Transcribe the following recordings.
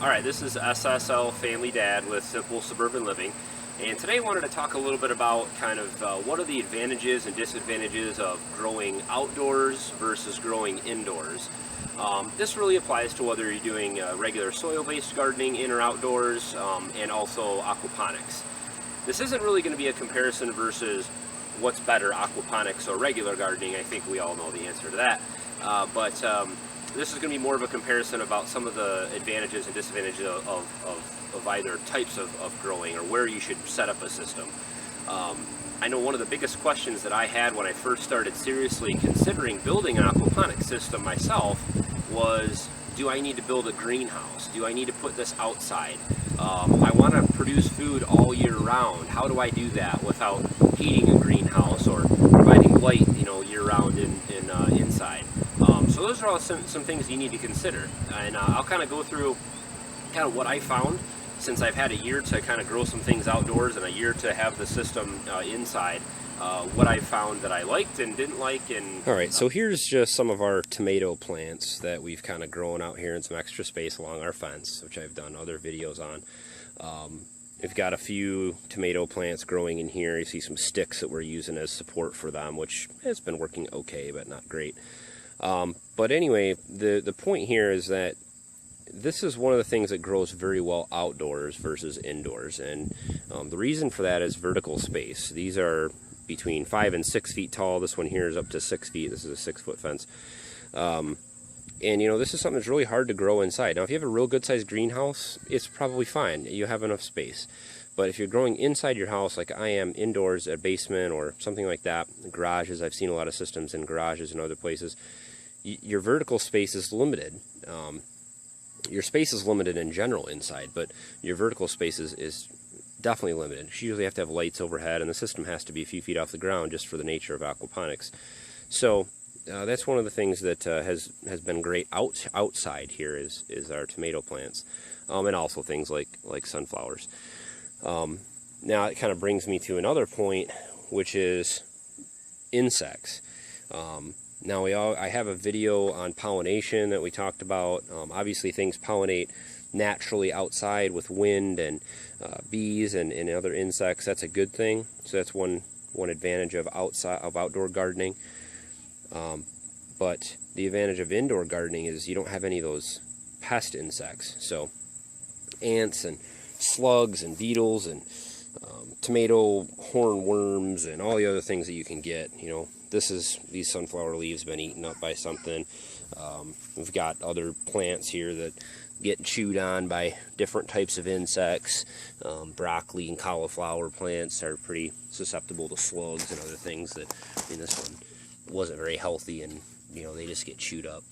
Alright, this is SSLFamilyDad with Simple Suburban Living, and today I wanted to talk a little bit about kind of what are the advantages and disadvantages of growing outdoors versus growing indoors. This really applies to whether you're doing regular soil-based gardening in or outdoors, and also aquaponics. This isn't really going to be a comparison versus what's better, aquaponics or regular gardening. I think we all know the answer to that. But this is going to be more of a comparison about some of the advantages and disadvantages of either types of growing or where you should set up a system. I know one of the biggest questions that I had when I first started seriously considering building an aquaponics system myself was, do I need to build a greenhouse? Do I need to put this outside? I want to produce food all year round. How do I do that without heating a greenhouse or providing light, year round inside? So those are all some things you need to consider, and I'll kind of go through kind of what I found since I've had a year to kind of grow some things outdoors and a year to have the system inside. What I found that I liked and didn't like. And alright, so here's just some of our tomato plants that we've kind of grown out here in some extra space along our fence, which I've done other videos on. We've got a few tomato plants growing in here. You see some sticks that we're using as support for them, which has been working okay, but not great. But anyway, the point here is that this is one of the things that grows very well outdoors versus indoors, and the reason for that is vertical space. These are between 5 and 6 feet tall. This one here is up to 6 feet. This is a 6-foot fence. And this is something that's really hard to grow inside. Now, if you have a real good sized greenhouse, it's probably fine. You have enough space. But if you're growing inside your house, like I am indoors, a basement or something like that, garages, I've seen a lot of systems in garages and other places, your vertical space is limited. Your space is limited in general inside, but your vertical space is definitely limited. You usually have to have lights overhead, and the system has to be a few feet off the ground just for the nature of aquaponics. So that's one of the things that has been great outside here is our tomato plants, and also things like sunflowers. Now it kind of brings me to another point, which is insects. Now I have a video on pollination that we talked about. Obviously things pollinate naturally outside with wind and bees and other insects. That's a good thing. So that's one advantage of outdoor gardening. But the advantage of indoor gardening is you don't have any of those pest insects. So ants and slugs and beetles and tomato hornworms and all the other things that you can get. These sunflower leaves been eaten up by something. We've got other plants here that get chewed on by different types of insects. Broccoli and cauliflower plants are pretty susceptible to slugs and other things that, this one wasn't very healthy, and they just get chewed up.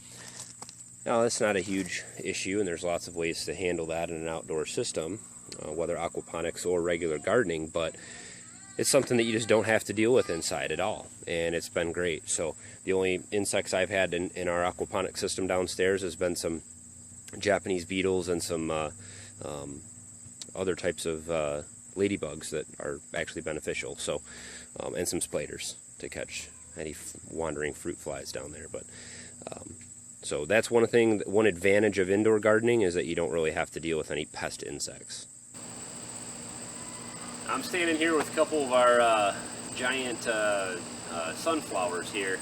Now that's not a huge issue, and there's lots of ways to handle that in an outdoor system, whether aquaponics or regular gardening, but it's something that you just don't have to deal with inside at all, and it's been great. So the only insects I've had in our aquaponics system downstairs has been some Japanese beetles and some other types of ladybugs that are actually beneficial. So and some spiders to catch any wandering fruit flies down there. But so that's one advantage of indoor gardening, is that you don't really have to deal with any pest insects. I'm standing here with a couple of our giant sunflowers here.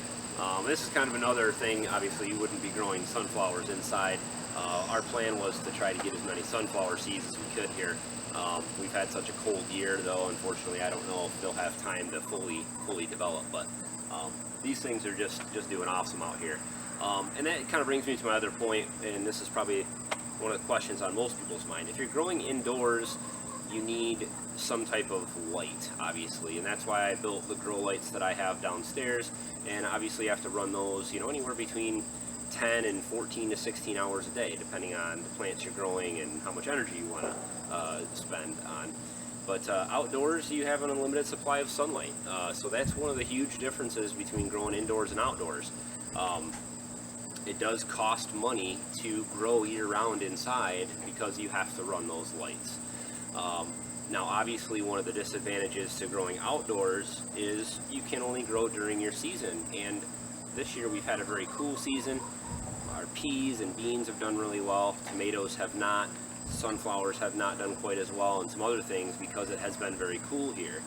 This is kind of another thing. Obviously you wouldn't be growing sunflowers inside. Our plan was to try to get as many sunflower seeds as we could here. We've had such a cold year, though. Unfortunately, I don't know if they'll have time to fully develop, but these things are just doing awesome out here. And that kind of brings me to my other point, and this is probably one of the questions on most people's mind. If you're growing indoors, you need some type of light, obviously, and that's why I built the grow lights that I have downstairs. And obviously you have to run those, anywhere between 10 and 14 to 16 hours a day, depending on the plants you're growing and how much energy you want to spend on. But outdoors, you have an unlimited supply of sunlight, so that's one of the huge differences between growing indoors and outdoors. It does cost money to grow year-round inside because you have to run those lights. Now obviously one of the disadvantages to growing outdoors is you can only grow during your season, and this year we've had a very cool season. Our peas and beans have done really well. Tomatoes have not. sunflowers have not done quite as well, and some other things because it has been very cool here.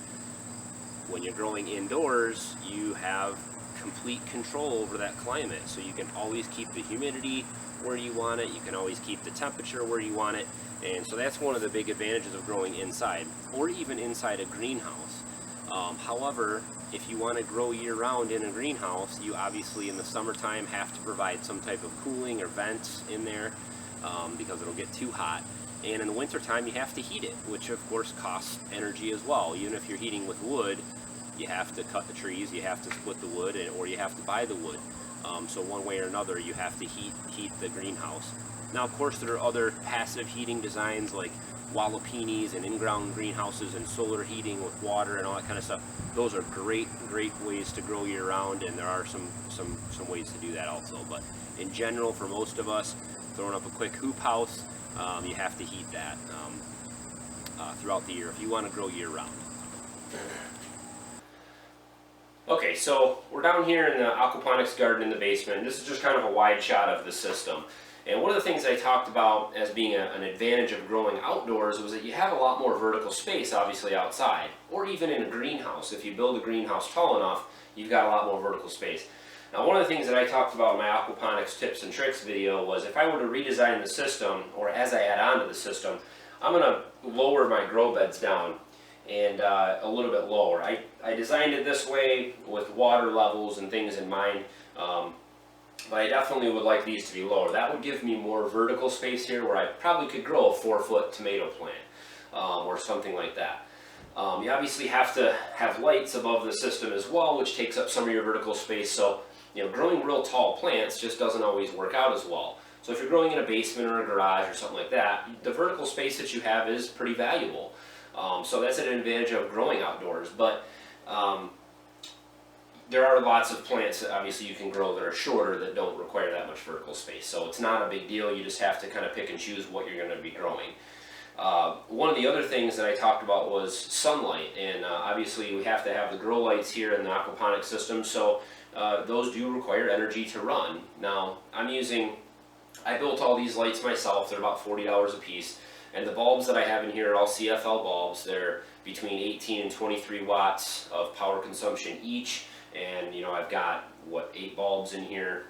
When you're growing indoors, you have complete control over that climate, so you can always keep the humidity where you want it, you can always keep the temperature where you want it, and so that's one of the big advantages of growing inside, or even inside a greenhouse. However, if you want to grow year-round in a greenhouse, you obviously in the summertime have to provide some type of cooling or vents in there because it'll get too hot. And in the wintertime, you have to heat it, which of course costs energy as well. Even if you're heating with wood, you have to cut the trees, you have to split the wood, or you have to buy the wood. So one way or another, you have to heat the greenhouse. Now, of course, there are other passive heating designs like Wallapinis and in-ground greenhouses and solar heating with water and all that kind of stuff. Those are great ways to grow year-round, and there are some ways to do that also. But in general, for most of us, throwing up a quick hoop house, you have to heat that throughout the year if you want to grow year-round. Okay, so we're down here in the Aquaponics Garden in the basement. This is just kind of a wide shot of the system. And one of the things I talked about as being an advantage of growing outdoors was that you have a lot more vertical space, obviously, outside. Or even in a greenhouse. If you build a greenhouse tall enough, you've got a lot more vertical space. Now, one of the things that I talked about in my Aquaponics tips and tricks video was if I were to redesign the system, or as I add on to the system, I'm going to lower my grow beds down and a little bit lower. I designed it this way with water levels and things in mind. But I definitely would like these to be lower. That would give me more vertical space here where I probably could grow a 4-foot tomato plant or something like that. You obviously have to have lights above the system as well, which takes up some of your vertical space. So, you know, growing real tall plants just doesn't always work out as well. So if you're growing in a basement or a garage or something like that, the vertical space that you have is pretty valuable. So that's an advantage of growing outdoors. But there are lots of plants that obviously you can grow that are shorter that don't require that much vertical space. So it's not a big deal. You just have to kind of pick and choose what you're going to be growing. One of the other things that I talked about was sunlight. And obviously we have to have the grow lights here in the aquaponics system. So those do require energy to run. Now I built all these lights myself. They're about $40 a piece. And the bulbs that I have in here are all CFL bulbs. They're between 18 and 23 watts of power consumption each. And you know, I've got what, 8 bulbs in here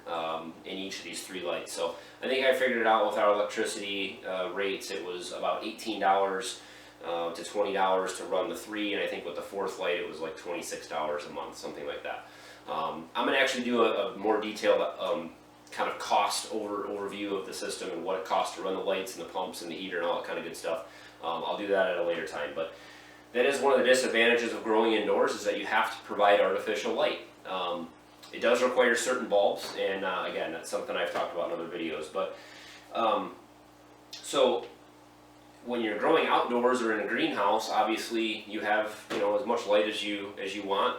in each of these 3 lights. So I think I figured it out with our electricity rates. It was about $18 to $20 to run the 3, and I think with the 4th light it was like $26 a month, something like that. I'm going to actually do a more detailed kind of cost overview of the system and what it costs to run the lights and the pumps and the heater and all that kind of good stuff. I'll do that at a later time. But that is one of the disadvantages of growing indoors, is that you have to provide artificial light. It does require certain bulbs, and again, that's something I've talked about in other videos. But so when you're growing outdoors or in a greenhouse, obviously you have, you know, as much light as you want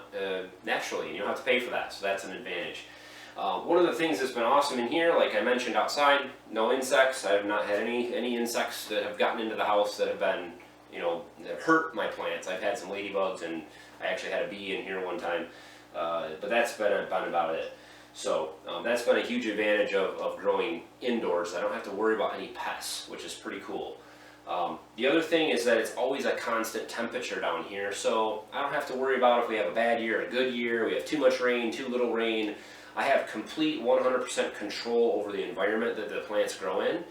naturally, and you don't have to pay for that. So that's an advantage. One of the things that's been awesome in here, like I mentioned outside, no insects. I have not had any insects that have gotten into the house that have been, you know, that hurt my plants. I've had some ladybugs, and I actually had a bee in here one time, but that's been about it. So that's been a huge advantage of growing indoors. I don't have to worry about any pests, which is pretty cool. The other thing is that it's always a constant temperature down here, so I don't have to worry about if we have a bad year or a good year, we have too much rain, too little rain. I have complete 100% control over the environment that the plants grow in.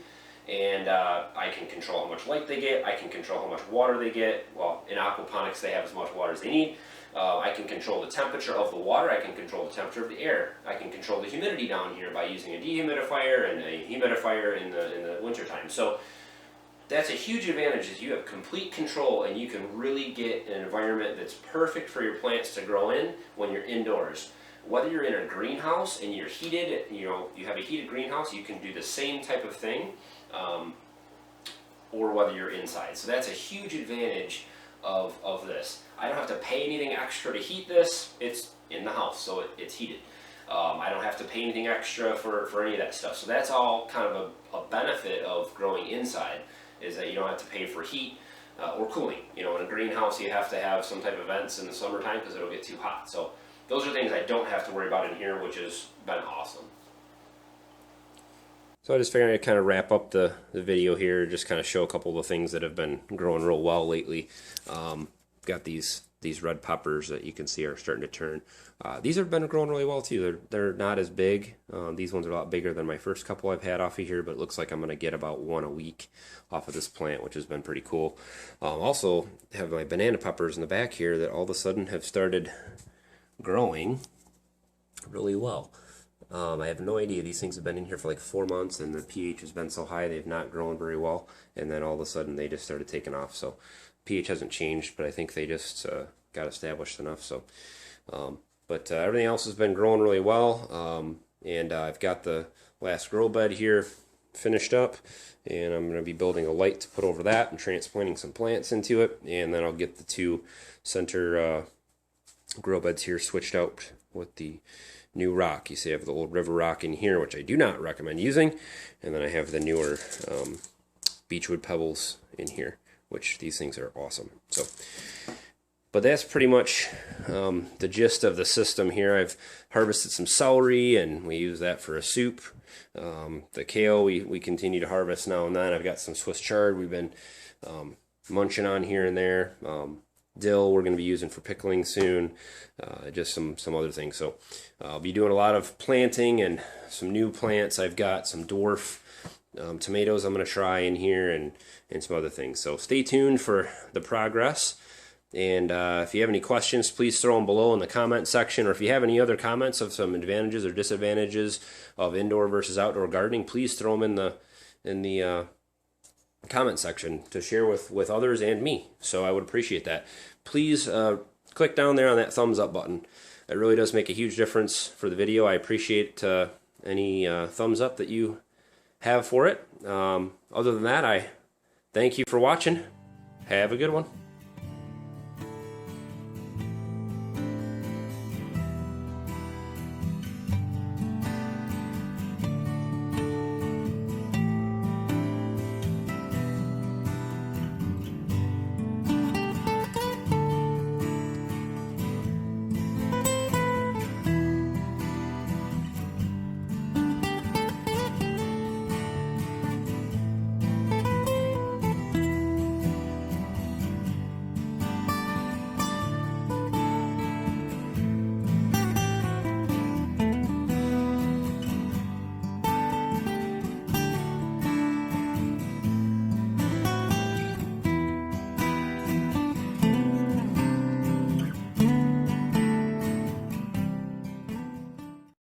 And I can control how much light they get, I can control how much water they get. Well, in aquaponics they have as much water as they need. I can control the temperature of the water, I can control the temperature of the air. I can control the humidity down here by using a dehumidifier and a humidifier in the wintertime. So that's a huge advantage, is you have complete control, and you can really get an environment that's perfect for your plants to grow in when you're indoors. Whether you're in a greenhouse and you're heated, you have a heated greenhouse, you can do the same type of thing. Or whether you're inside. So that's a huge advantage of this. I don't have to pay anything extra to heat this. It's in the house, so it's heated. I don't have to pay anything extra for any of that stuff. So that's all kind of a benefit of growing inside, is that you don't have to pay for heat or cooling. You know, in a greenhouse you have to have some type of vents in the summertime because it'll get too hot. So those are things I don't have to worry about in here, which has been awesome. So I just figured I'd kind of wrap up the video here, just kind of show a couple of the things that have been growing real well lately. Got these red peppers that you can see are starting to turn. These have been growing really well too. They're not as big. These ones are a lot bigger than my first couple I've had off of here, but it looks like I'm going to get about one a week off of this plant, which has been pretty cool. Also have my banana peppers in the back here that all of a sudden have started growing really well. I have no idea. These things have been in here for like 4 months, and the pH has been so high they've not grown very well, and then all of a sudden they just started taking off. So pH hasn't changed, but I think they just got established enough. So, but everything else has been growing really well, and I've got the last grow bed here finished up, and I'm going to be building a light to put over that and transplanting some plants into it, and then I'll get the two center grow beds here switched out with the new rock. You see I have the old river rock in here, which I do not recommend using, and then I have the newer beechwood pebbles in here, which these things are awesome. So, but that's pretty much the gist of the system here. I've harvested some celery, and we use that for a soup. The kale we continue to harvest now and then. I've got some Swiss chard we've been munching on here and there. Dill we're going to be using for pickling soon, just some other things. So I'll be doing a lot of planting and some new plants. I've got some dwarf tomatoes I'm going to try in here, and some other things. So stay tuned for the progress. And if you have any questions, please throw them below in the comment section, or if you have any other comments of some advantages or disadvantages of indoor versus outdoor gardening, please throw them in the comment section to share with others and me. So I would appreciate that. Please click down there on that thumbs up button. It really does make a huge difference for the video. I appreciate any thumbs up that you have for it. Other than that, I thank you for watching. Have a good one.